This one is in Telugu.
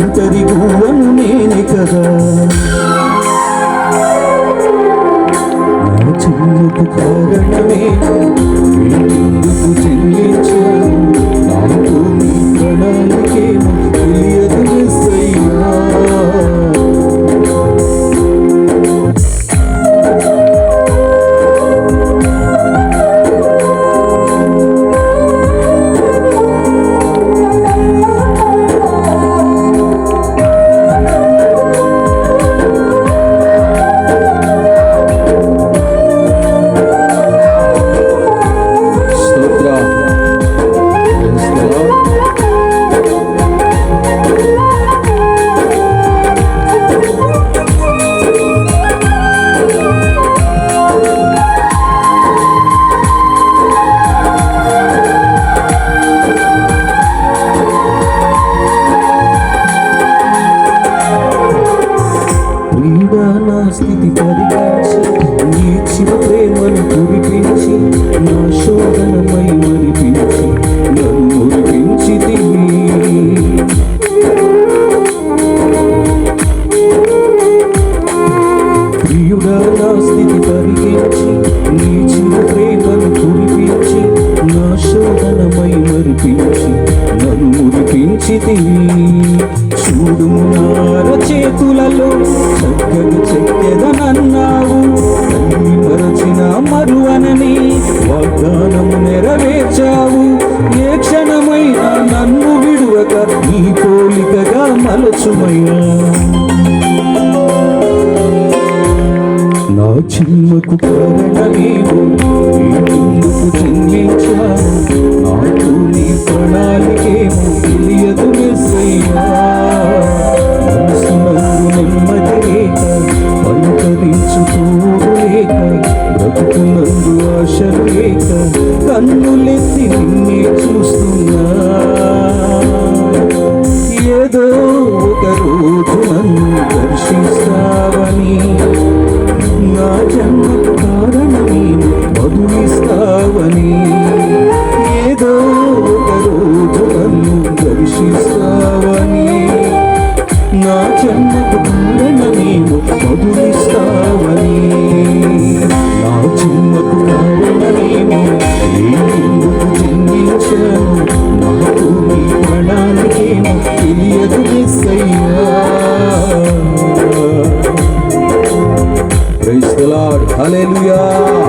ఒంటరి గువ్వను నేనే కదా. నా చిన్నకు కారణమే ఎందుకు చెల్లించాను, నాకు నీ ప్రణాళికేమో తెలియదు యేసయ్యా. నా స్థితి పరిగణించి నీ ఇచ్చిన ప్రేమను కురిపించి నా శోధనమై మరిపించి నన్ను మురిపించితివి. ప్రియుడా నా స్థితి పరిగణించి నీ ఇచ్చిన ప్రేమను కురిపించి నా శోధనమై మరిపించి నన్ను మురిపించితివి. చూడుము నా చేతులలో చక్కగా చెక్కెదనన్నావు, తల్లి మరచిన మరువనని వాగ్దానము నెరవేర్చావు. ఏ క్షణమైనా నన్ను విడువక నీ పోలికగా మలచుమయ్యా. నా చిమ్మకు కారణమేమో ఎందుకు జన్మించాను, నాకు నీ ప్రణాళికేమో తెలియదు యేసయ్యా. మనసునందు నెమ్మది లేక, పలుకరించు తోడు లేక, బ్రతుకునందు ఆశలు లేక, కన్నులెత్తి నిన్నే చూస్తున్నా. ఏదో ఒక రోజు నన్ను దర్శిస్తావని, నా జన్మకు కారణమే బదులిస్తావని. ఏదో ఒక రోజు నన్ను దర్శిస్తావని, నా జన్మకు కారణమే బదులిస్తావని. నా జన్మకు కారణమేమో ఎందుకు జన్మించాను, నాకు నీ ప్రణాళికేమో తెలియదు యేసయ్యా. Praise the Lord. Hallelujah.